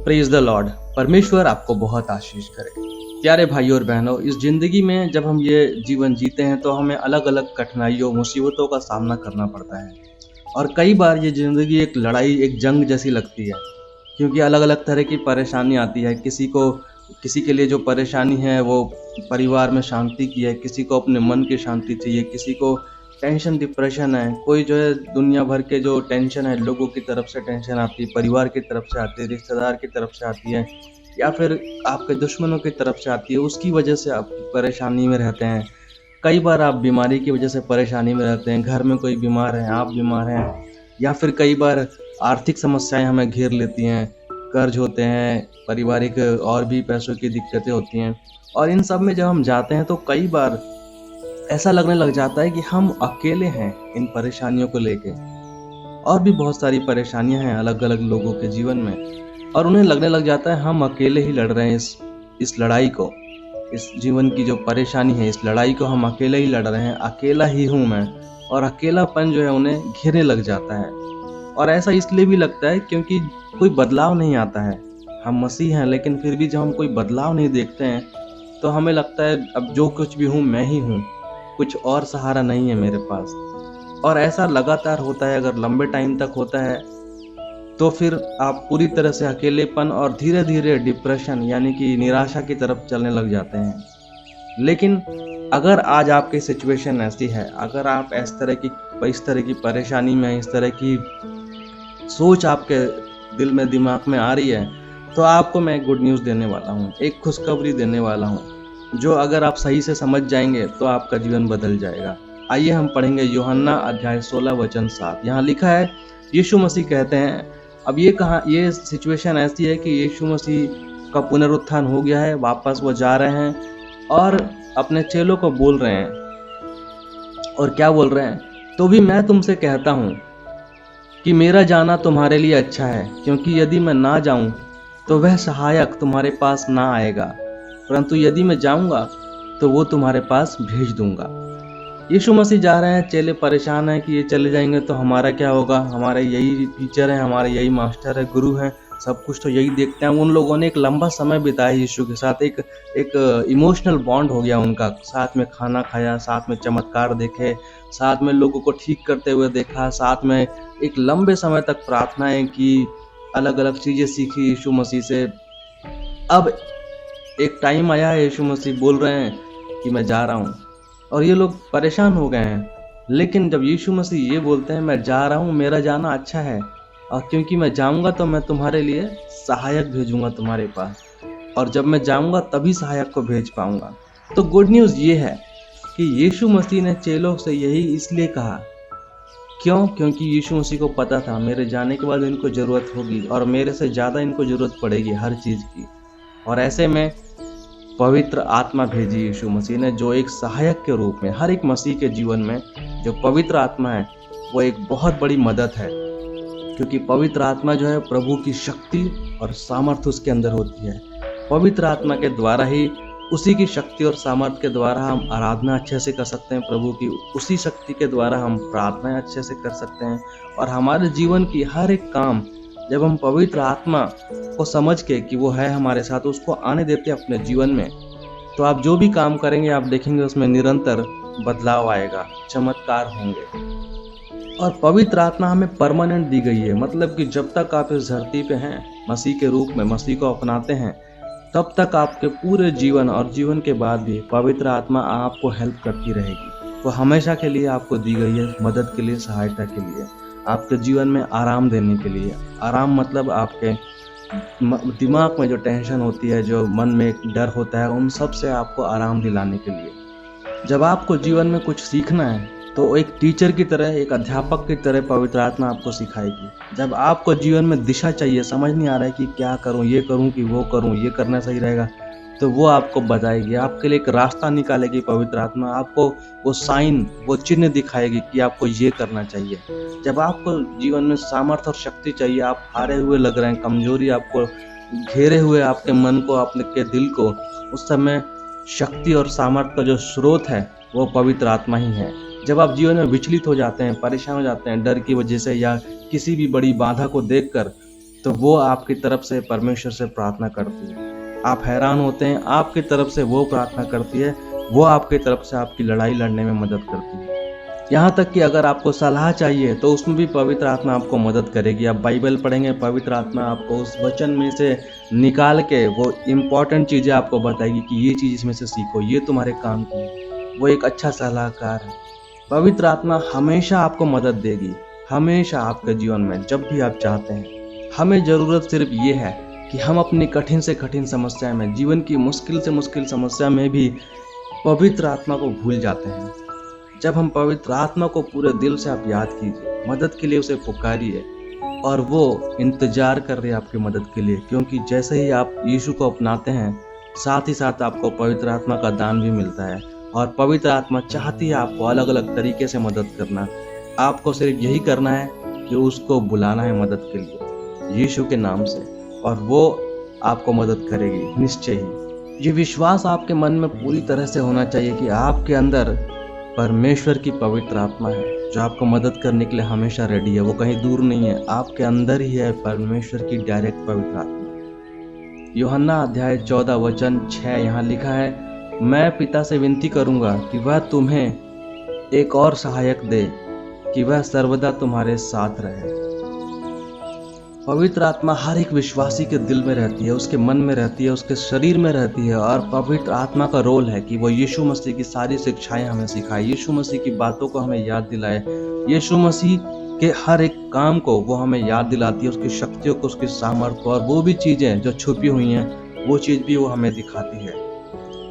Praise the Lord. परमेश्वर आपको बहुत आशीष करे। प्यारे भाइयों और बहनों, इस जिंदगी में जब हम ये जीवन जीते हैं तो हमें अलग अलग कठिनाइयों मुसीबतों का सामना करना पड़ता है। और कई बार ये जिंदगी एक लड़ाई, एक जंग जैसी लगती है, क्योंकि अलग अलग तरह की परेशानी आती है। किसी के लिए जो परेशानी है वो परिवार में शांति की है, किसी को अपने मन की शांति चाहिए, किसी को टेंशन डिप्रेशन है, कोई जो है दुनिया भर के जो टेंशन है, लोगों की तरफ से टेंशन आती है, परिवार की तरफ से आती है, रिश्तेदार की तरफ से आती है, या फिर आपके दुश्मनों की तरफ से आती है। उसकी वजह से आप परेशानी में रहते हैं। कई बार आप बीमारी की वजह से परेशानी में रहते हैं, घर में कोई बीमार है, आप बीमार हैं, या फिर कई बार आर्थिक समस्याएं हमें घेर लेती हैं, कर्ज होते हैं, पारिवारिक और भी पैसों की दिक्कतें होती हैं। और इन सब में जब हम जाते हैं तो कई बार ऐसा लगने लग जाता है कि हम अकेले हैं इन परेशानियों को लेके। और भी बहुत सारी परेशानियां हैं अलग अलग लोगों के जीवन में, और उन्हें लगने लग जाता है हम अकेले ही लड़ रहे हैं इस लड़ाई को। इस जीवन की जो परेशानी है, इस लड़ाई को हम अकेले ही लड़ रहे हैं, अकेला ही हूँ मैं। और अकेलापन जो है उन्हें घेरने लग जाता है। और ऐसा इसलिए भी लगता है क्योंकि कोई बदलाव नहीं आता है। हम मसीह हैं, लेकिन फिर भी जब हम कोई बदलाव नहीं देखते हैं तो हमें लगता है अब जो कुछ भी हूँ मैं ही हूँ, कुछ और सहारा नहीं है मेरे पास। और ऐसा लगातार होता है। अगर लंबे टाइम तक होता है तो फिर आप पूरी तरह से अकेलेपन और धीरे धीरे डिप्रेशन यानी कि निराशा की तरफ चलने लग जाते हैं। लेकिन अगर आज आपकी सिचुएशन ऐसी है, अगर आप इस तरह की परेशानी में, इस तरह की सोच आपके दिल में, दिमाग में आ रही है, तो आपको मैं गुड न्यूज़ देने वाला हूँ, एक खुशखबरी देने वाला हूँ, जो अगर आप सही से समझ जाएंगे तो आपका जीवन बदल जाएगा। आइए हम पढ़ेंगे यूहन्ना अध्याय 16 वचन 7। यहाँ लिखा है, यीशु मसीह कहते हैं, अब ये सिचुएशन ऐसी है कि यीशु मसीह का पुनरुत्थान हो गया है, वापस वो जा रहे हैं और अपने चेलों को बोल रहे हैं। और क्या बोल रहे हैं? तो भी मैं तुमसे कहता हूँ कि मेरा जाना तुम्हारे लिए अच्छा है, क्योंकि यदि मैं ना जाऊं तो वह सहायक तुम्हारे पास ना आएगा, परंतु यदि मैं जाऊंगा तो वो तुम्हारे पास भेज दूंगा। यीशु मसीह जा रहे हैं, चेले परेशान हैं कि ये चले जाएंगे तो हमारा क्या होगा, हमारे यही टीचर हैं, हमारे यही मास्टर है, गुरु हैं, सब कुछ तो यही देखते हैं। उन लोगों ने एक लंबा समय बिताया यीशु के साथ, एक इमोशनल बॉन्ड हो गया उनका, साथ में खाना खाया, साथ में चमत्कार देखे, साथ में लोगों को ठीक करते हुए देखा, साथ में एक लंबे समय तक प्रार्थनाएं की, अलग अलग चीज़ें सीखी यीशु मसीह से। अब एक टाइम आया है, यीशु मसीह बोल रहे हैं कि मैं जा रहा हूँ, और ये लोग परेशान हो गए हैं। लेकिन जब यीशु मसीह ये बोलते हैं, मैं जा रहा हूँ, मेरा जाना अच्छा है, और क्योंकि मैं जाऊँगा तो मैं तुम्हारे लिए सहायक भेजूँगा तुम्हारे पास, और जब मैं जाऊँगा तभी सहायक को भेज पाऊँगा। तो गुड न्यूज़ ये है कि यीशु मसीह ने चेलों से यही इसलिए कहा, क्यों? क्योंकि यीशु मसीह को पता था मेरे जाने के बाद इनको ज़रूरत होगी, और मेरे से ज़्यादा इनको ज़रूरत पड़ेगी हर चीज़ की। और ऐसे में पवित्र आत्मा भेजी यीशु मसीह ने, जो एक सहायक के रूप में हर एक मसीह के जीवन में जो पवित्र आत्मा है वो एक बहुत बड़ी मदद है। क्योंकि पवित्र आत्मा जो है प्रभु की शक्ति और सामर्थ्य उसके अंदर होती है। पवित्र आत्मा के द्वारा ही, उसी की शक्ति और सामर्थ्य के द्वारा हम आराधना अच्छे से कर सकते हैं प्रभु की, उसी शक्ति के द्वारा हम प्रार्थना अच्छे से कर सकते हैं। और हमारे जीवन की हर एक काम जब हम पवित्र आत्मा को समझ के कि वो है हमारे साथ, उसको आने देते हैं अपने जीवन में, तो आप जो भी काम करेंगे आप देखेंगे उसमें निरंतर बदलाव आएगा, चमत्कार होंगे। और पवित्र आत्मा हमें परमानेंट दी गई है, मतलब कि जब तक आप इस धरती पे हैं, मसीह के रूप में मसीह को अपनाते हैं, तब तक आपके पूरे जीवन और जीवन के बाद भी पवित्र आत्मा आपको हेल्प करती रहेगी। वो हमेशा के लिए आपको दी गई है, मदद के लिए, सहायता के लिए, आपके जीवन में आराम देने के लिए। आराम मतलब आपके दिमाग में जो टेंशन होती है, जो मन में एक डर होता है, उन सब से आपको आराम दिलाने के लिए। जब आपको जीवन में कुछ सीखना है तो एक टीचर की तरह, एक अध्यापक की तरह पवित्र आत्मा आपको सिखाएगी। जब आपको जीवन में दिशा चाहिए, समझ नहीं आ रहा है कि क्या करूं, ये करूं कि वो करूं, ये करना सही रहेगा, तो वो आपको बताएगी, आपके लिए एक रास्ता निकालेगी पवित्र आत्मा, आपको वो साइन, वो चिन्ह दिखाएगी कि आपको ये करना चाहिए। जब आपको जीवन में सामर्थ्य और शक्ति चाहिए, आप हारे हुए लग रहे हैं, कमजोरी आपको घेरे हुए, आपके मन को, आपके दिल को, उस समय शक्ति और सामर्थ्य का जो स्रोत है वो पवित्र आत्मा ही है। जब आप जीवन में विचलित हो जाते हैं, परेशान हो जाते हैं डर की वजह से या किसी भी बड़ी बाधा को देखकर, तो वो आपकी तरफ से परमेश्वर से प्रार्थना करती है। आप हैरान होते हैं, आपकी तरफ से वो प्रार्थना करती है, वो आपकी तरफ से आपकी लड़ाई लड़ने में मदद करती है। यहाँ तक कि अगर आपको सलाह चाहिए तो उसमें भी पवित्र आत्मा आपको मदद करेगी। आप बाइबल पढ़ेंगे, पवित्र आत्मा आपको उस वचन में से निकाल के वो इम्पॉर्टेंट चीज़ें आपको बताएगी कि ये चीज़ इसमें से सीखो, ये तुम्हारे काम की है। वो एक अच्छा सलाहकार है। पवित्र आत्मा हमेशा आपको मदद देगी, हमेशा आपके जीवन में, जब भी आप चाहते हैं। हमें ज़रूरत सिर्फ ये है कि हम अपनी कठिन से कठिन समस्या में, जीवन की मुश्किल से मुश्किल समस्या में भी पवित्र आत्मा को भूल जाते हैं। जब हम पवित्र आत्मा को पूरे दिल से आप याद कीजिए, मदद के लिए उसे पुकारिए और वो इंतजार कर रहे हैं आपकी मदद के लिए, क्योंकि जैसे ही आप यीशु को अपनाते हैं, साथ ही साथ आपको पवित्र आत्मा का दान भी मिलता है। और पवित्र आत्मा चाहती है आपको अलग अलग तरीके से मदद करना। आपको सिर्फ यही करना है कि उसको बुलाना है मदद के लिए यीशु के नाम से, और वो आपको मदद करेगी निश्चय ही। ये विश्वास आपके मन में पूरी तरह से होना चाहिए कि आपके अंदर परमेश्वर की पवित्र आत्मा है जो आपको मदद करने के लिए हमेशा रेडी है। वो कहीं दूर नहीं है, आपके अंदर ही है परमेश्वर की डायरेक्ट पवित्र आत्मा। यूहन्ना अध्याय 14 वचन 6 यहाँ लिखा है, मैं पिता से विनती करूंगा कि वह तुम्हें एक और सहायक दे, कि वह सर्वदा तुम्हारे साथ रहे। पवित्र आत्मा हर एक विश्वासी के दिल में रहती है, उसके मन में रहती है, उसके शरीर में रहती है। और पवित्र आत्मा का रोल है कि वो यीशु मसीह की सारी शिक्षाएं हमें सिखाए, यीशु मसीह की बातों को हमें याद दिलाए, यीशु मसीह के हर एक काम को वो हमें याद दिलाती है, उसकी शक्तियों को, उसकी सामर्थ्य को, और वो भी चीज़ें जो छुपी हुई हैं वो चीज़ भी वो हमें दिखाती है।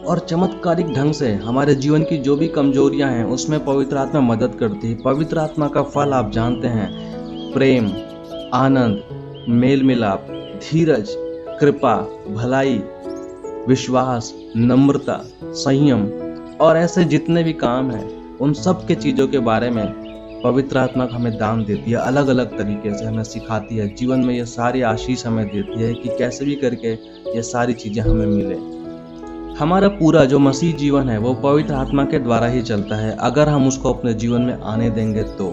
और चमत्कारिक ढंग से हमारे जीवन की जो भी कमजोरियां हैं उसमें पवित्र आत्मा मदद करती है। पवित्र आत्मा का फल आप जानते हैं, प्रेम, आनंद, मेल मिलाप, धीरज, कृपा, भलाई, विश्वास, नम्रता, संयम और ऐसे जितने भी काम हैं, उन सब के चीज़ों के बारे में पवित्र आत्मा हमें दान देती है। अलग अलग तरीके से हमें सिखाती है, जीवन में ये सारी आशीष हमें देती है कि कैसे भी करके ये सारी चीज़ें हमें मिले। हमारा पूरा जो मसीह जीवन है वो पवित्र आत्मा के द्वारा ही चलता है, अगर हम उसको अपने जीवन में आने देंगे तो।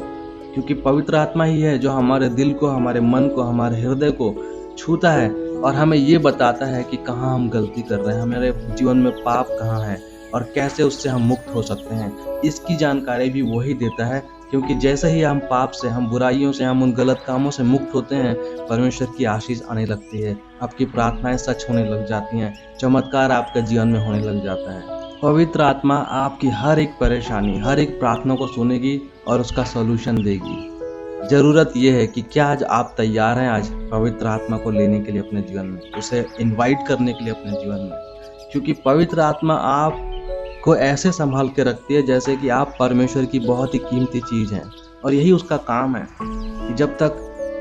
क्योंकि पवित्र आत्मा ही है जो हमारे दिल को, हमारे मन को, हमारे हृदय को छूता है और हमें ये बताता है कि कहाँ हम गलती कर रहे हैं, हमारे जीवन में पाप कहाँ है और कैसे उससे हम मुक्त हो सकते हैं। इसकी जानकारी भी वही देता है, क्योंकि जैसे ही हम पाप से, हम बुराइयों से, हम उन गलत कामों से मुक्त होते हैं, परमेश्वर की आशीष आने लगती है, आपकी प्रार्थनाएं सच होने लग जाती हैं, चमत्कार आपके जीवन में होने लग जाता है। पवित्र आत्मा आपकी हर एक परेशानी, हर एक प्रार्थना को सुनेगी और उसका सॉल्यूशन देगी। ज़रूरत यह है कि क्या आज आप तैयार हैं आज पवित्र आत्मा को लेने के लिए अपने जीवन में, उसे इनवाइट करने के लिए अपने जीवन में। क्योंकि पवित्र आत्मा आपको ऐसे संभाल के रखती है जैसे कि आप परमेश्वर की बहुत ही कीमती चीज़ हैं, और यही उसका काम है कि जब तक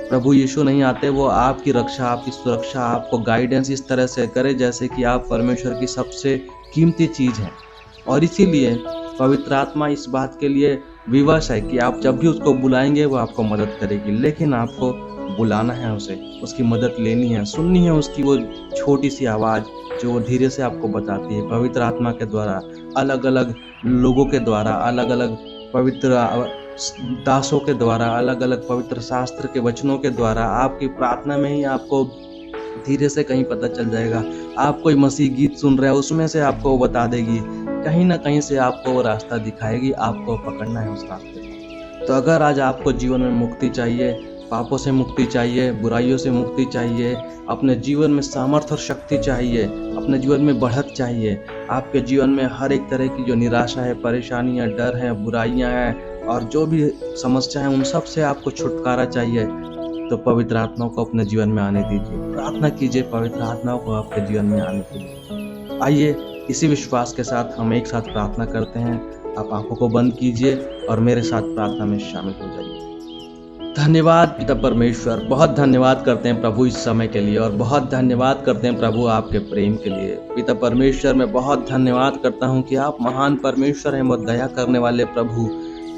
प्रभु यीशु नहीं आते वो आपकी रक्षा, आपकी सुरक्षा, आपको गाइडेंस इस तरह से करे जैसे कि आप परमेश्वर की सबसे कीमती चीज़ है। और इसीलिए पवित्र आत्मा इस बात के लिए विवश है कि आप जब भी उसको बुलाएंगे वो आपको मदद करेगी, लेकिन आपको बुलाना है उसे, उसकी मदद लेनी है, सुननी है उसकी वो छोटी सी आवाज़ जो वो धीरे से आपको बताती है। पवित्र आत्मा के द्वारा, अलग अलग लोगों के द्वारा, अलग अलग पवित्र दासों के द्वारा, अलग अलग पवित्र शास्त्र के वचनों के द्वारा, आपकी प्रार्थना में ही आपको धीरे से कहीं पता चल जाएगा। आप कोई मसीह गीत सुन रहे हो, उसमें से आपको वो बता देगी, कहीं ना कहीं से आपको वो रास्ता दिखाएगी, आपको पकड़ना है उस रास्ते को। तो अगर आज आपको जीवन में मुक्ति चाहिए, पापों से मुक्ति चाहिए, बुराइयों से मुक्ति चाहिए, अपने जीवन में सामर्थ्य और शक्ति चाहिए, अपने जीवन में बढ़त चाहिए, आपके जीवन में हर एक तरह की जो निराशा है, परेशानियां, डर है, बुराइयां हैं और जो भी समस्या है, उन सब से आपको छुटकारा चाहिए, तो पवित्र आत्मा को अपने जीवन में आने दीजिए। प्रार्थना कीजिए पवित्र आत्मा को आपके जीवन में आने के लिए। आइए इसी विश्वास के साथ हम एक साथ प्रार्थना करते हैं। आप आंखों को बंद कीजिए और मेरे साथ प्रार्थना में शामिल हो जाइए। धन्यवाद पिता परमेश्वर, बहुत धन्यवाद करते हैं प्रभु इस समय के लिए, और बहुत धन्यवाद करते हैं प्रभु आपके प्रेम के लिए। पिता परमेश्वर, मैं बहुत धन्यवाद करता हूँ कि आप महान परमेश्वर हैं, और दया करने वाले प्रभु,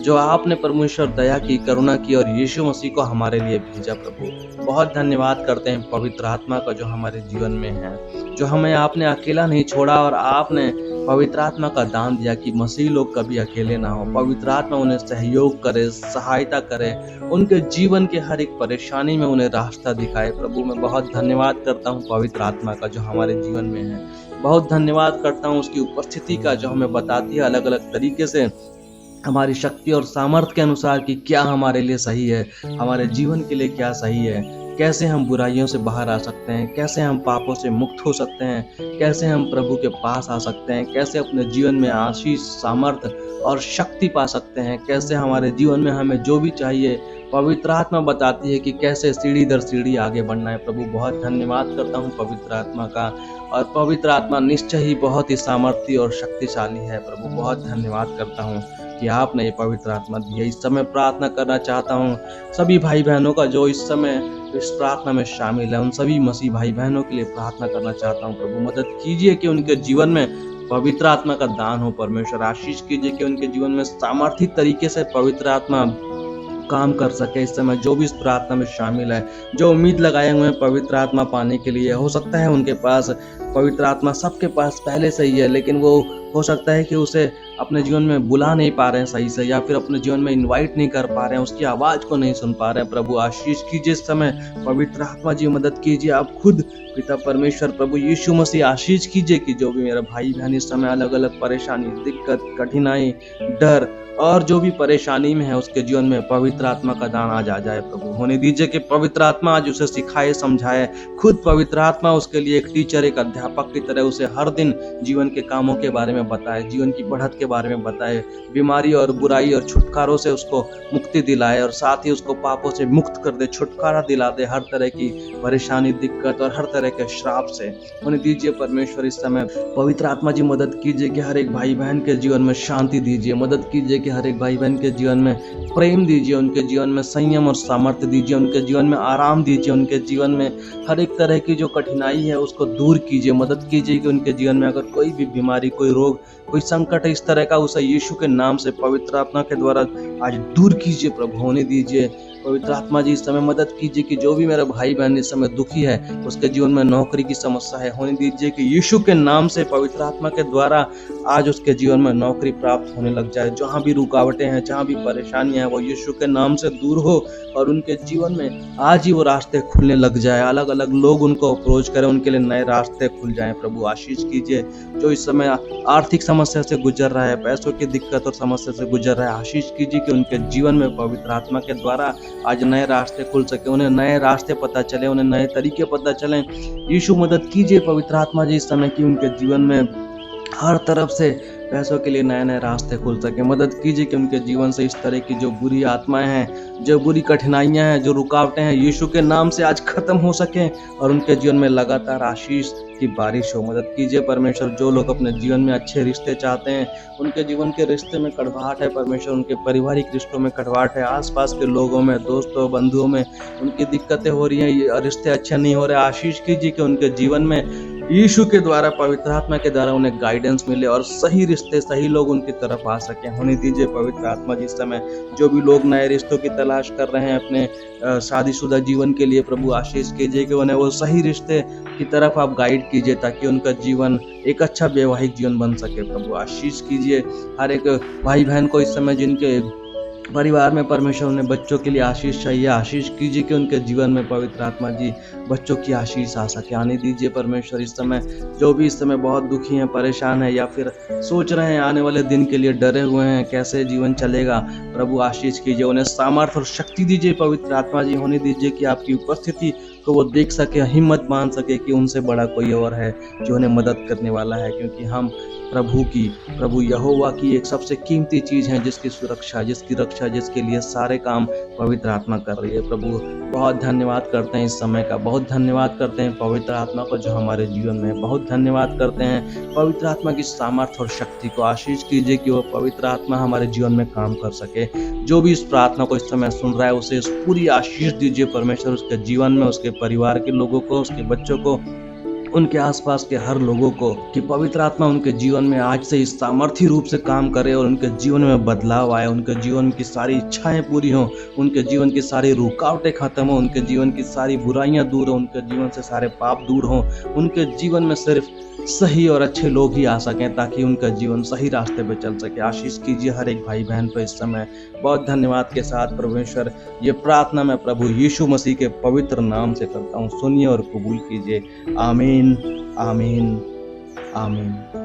जो आपने परमेश्वर दया की, करुणा की और यीशु मसीह को हमारे लिए भेजा। प्रभु बहुत धन्यवाद करते हैं पवित्र आत्मा का जो हमारे जीवन में है, जो हमें आपने अकेला नहीं छोड़ा और आपने पवित्र आत्मा का दान दिया कि मसीह लोग कभी अकेले ना हो। पवित्र आत्मा उन्हें सहयोग करे, सहायता करे, उनके जीवन के हर एक परेशानी में उन्हें रास्ता दिखाए। प्रभु मैं बहुत धन्यवाद करता हूँ पवित्र आत्मा का जो हमारे जीवन में है। बहुत धन्यवाद करता हूँ उसकी उपस्थिति का जो हमें बताती है अलग अलग तरीके से हमारी शक्ति और सामर्थ्य के अनुसार कि क्या हमारे लिए सही है, हमारे जीवन के लिए क्या सही है, कैसे हम बुराइयों से बाहर आ सकते हैं, कैसे हम पापों से मुक्त हो सकते हैं, कैसे हम प्रभु के पास आ सकते हैं, कैसे अपने जीवन में आशीष, सामर्थ्य और शक्ति पा सकते हैं, कैसे हमारे जीवन में हमें जो भी चाहिए पवित्र आत्मा बताती है कि कैसे सीढ़ी दर सीढ़ी आगे बढ़ना है। प्रभु बहुत धन्यवाद करता हूँ पवित्र आत्मा का, और पवित्र आत्मा निश्चय ही बहुत ही सामर्थ्य और शक्तिशाली है। प्रभु बहुत धन्यवाद करता हूँ कि आपने ये पवित्र आत्मा दी है। इस समय प्रार्थना करना चाहता हूँ सभी भाई बहनों का जो इस समय इस प्रार्थना में शामिल है, उन सभी मसीह भाई बहनों के लिए प्रार्थना करना चाहता हूँ। प्रभु मदद कीजिए कि उनके जीवन में पवित्र आत्मा का दान हो। परमेश्वर आशीष कीजिए कि उनके जीवन में सामर्थ्य तरीके से पवित्र आत्मा काम कर सके। इस समय जो भी इस प्रार्थना में शामिल है, जो उम्मीद लगाए हुए हैं पवित्र आत्मा पाने के लिए, हो सकता है उनके पास पवित्र आत्मा सबके पास पहले से ही है, लेकिन वो हो सकता है कि उसे अपने जीवन में बुला नहीं पा रहे हैं सही से, या फिर अपने जीवन में इनवाइट नहीं कर पा रहे हैं, उसकी आवाज को नहीं सुन पा रहे हैं। प्रभु आशीष कीजिए इस समय, पवित्र आत्मा जी मदद कीजिए। आप खुद पिता परमेश्वर प्रभु यीशु मसीह आशीष कीजिए कि जो भी मेरा भाई बहन इस समय अलग अलग परेशानी, दिक्कत, कठिनाई, डर और जो भी परेशानी में है उसके जीवन में पवित्र आत्मा का दान आज आ जाए। प्रभु होने दीजिए कि पवित्र आत्मा आज उसे सिखाए, समझाए। खुद पवित्र आत्मा उसके लिए एक टीचर, एक अध्यापक की तरह उसे हर दिन जीवन के कामों के बारे में बताए, जीवन की बढ़त के बारे में बताए, बीमारी और बुराई और छुटकारों से उसको मुक्ति दिलाए, और साथ ही उसको पापों से मुक्त कर दे, छुटकारा दिला दे हर तरह की परेशानी, दिक्कत और हर तरह के श्राप से। होने दीजिए परमेश्वर इस समय पवित्र आत्मा जी मदद कीजिए कि हर एक भाई बहन के जीवन में शांति दीजिए, मदद कीजिए कि हर एक भाई बहन के जीवन में प्रेम दीजिए, उनके जीवन में संयम और सामर्थ्य दीजिए, उनके जीवन में आराम दीजिए, उनके जीवन में हर एक तरह की जो कठिनाई है उसको दूर कीजिए। मदद कीजिए कि उनके जीवन में अगर कोई भी बीमारी, कोई रोग, कोई संकट है इस तरह का, उसे यीशु के नाम से पवित्र आत्मा के द्वारा आज दूर कीजिए। प्रभु होने दीजिए पवित्र आत्मा जी इस समय मदद कीजिए कि जो भी मेरा भाई बहन इस समय दुखी है, उसके जीवन में नौकरी की समस्या है, होने दीजिए कि यीशु के नाम से पवित्र आत्मा के द्वारा आज उसके जीवन में नौकरी प्राप्त होने लग जाए। जहाँ भी रुकावटें हैं, जहाँ भी परेशानियां हैं, वो यीशु के नाम से दूर हो और उनके जीवन में आज ही वो रास्ते खुलने लग जाए। अलग अलग लोग उनको अप्रोच करें, उनके लिए नए रास्ते खुल जाएं। प्रभु आशीष कीजिए जो इस समय आर्थिक समस्या से गुजर रहा है, पैसों की दिक्कत और समस्या से गुजर रहा है, आशीष कीजिए कि उनके जीवन में पवित्र आत्मा के द्वारा आज नए रास्ते खुल सके, उन्हें नए रास्ते पता चले, उन्हें नए तरीके पता चले। यीशु मदद कीजिए पवित्र आत्मा जी इस समय कि उनके जीवन में हर तरफ से पैसों के लिए नए नए रास्ते खुल सके। मदद कीजिए कि उनके जीवन से इस तरह की जो बुरी आत्माएं हैं, जो बुरी कठिनाइयां हैं, जो रुकावटें हैं, यीशु के नाम से आज खत्म हो सके और उनके जीवन में लगातार आशीष की बारिश हो। मदद कीजिए परमेश्वर जो लोग अपने जीवन में अच्छे रिश्ते चाहते हैं, उनके जीवन के रिश्ते में कड़वाहट है परमेश्वर, उनके पारिवारिक रिश्तों में कड़वाहट है, आसपास के लोगों में, दोस्तों, बंधुओं में उनकी दिक्कतें हो रही हैं, रिश्ते अच्छे नहीं हो रहे, आशीष कीजिए कि उनके जीवन में यीशु के द्वारा, पवित्र आत्मा के द्वारा उन्हें गाइडेंस मिले और सही रिश्ते, सही लोग उनकी तरफ आ सके। होने दीजिए पवित्र आत्मा जिस समय जो भी लोग नए रिश्तों की तलाश कर रहे हैं अपने शादीशुदा जीवन के लिए, प्रभु आशीष कीजिए कि उन्हें वो सही रिश्ते की तरफ आप गाइड कीजिए ताकि उनका जीवन एक अच्छा वैवाहिक जीवन बन सके। प्रभु आशीष कीजिए हर एक भाई बहन को इस समय जिनके परिवार में परमेश्वर उन्हें बच्चों के लिए आशीष चाहिए, आशीष कीजिए कि उनके जीवन में पवित्र आत्मा जी बच्चों की आशीष आ सके। आने दीजिए परमेश्वर इस समय जो भी इस समय बहुत दुखी हैं, परेशान हैं या फिर सोच रहे हैं आने वाले दिन के लिए, डरे हुए हैं कैसे जीवन चलेगा, प्रभु आशीष कीजिए, उन्हें सामर्थ्य और शक्ति दीजिए पवित्र आत्मा जी। होने दीजिए कि आपकी उपस्थिति को वो देख सके, हिम्मत बांध सके कि उनसे बड़ा कोई और है जो उन्हें मदद करने वाला है, क्योंकि हम प्रभु यहोवा की एक सबसे कीमती चीज है जिसकी सुरक्षा, जिसकी रक्षा, जिसके लिए सारे काम पवित्र आत्मा कर रही है। प्रभु बहुत धन्यवाद करते हैं इस समय का, बहुत धन्यवाद करते हैं पवित्र आत्मा को जो हमारे जीवन में है, बहुत धन्यवाद करते हैं पवित्र आत्मा की सामर्थ्य और शक्ति को। आशीष कीजिए कि वो पवित्र आत्मा हमारे जीवन में काम कर सके। जो भी इस प्रार्थना को इस समय सुन रहा है उसे इस पूरी आशीष दीजिए परमेश्वर, उसके जीवन में, उसके परिवार के लोगों को, उसके बच्चों को, उनके आसपास के हर लोगों को, कि पवित्र आत्मा उनके जीवन में आज से इस सामर्थ्य रूप से काम करे और उनके जीवन में बदलाव आए, उनके जीवन की सारी इच्छाएं पूरी हों, उनके जीवन की सारी रुकावटें खत्म हो, उनके जीवन की सारी बुराइयां दूर हो, उनके जीवन से सारे पाप दूर हों, उनके जीवन में सिर्फ सही और अच्छे लोग ही आ सकें ताकि उनका जीवन सही रास्ते पे चल सके। आशीष कीजिए हर एक भाई बहन को इस समय। बहुत धन्यवाद के साथ परमेश्वर, ये प्रार्थना मैं प्रभु यीशु मसीह के पवित्र नाम से करता हूँ। सुनिए और कबूल कीजिए। आमीन, आमीन, आमीन।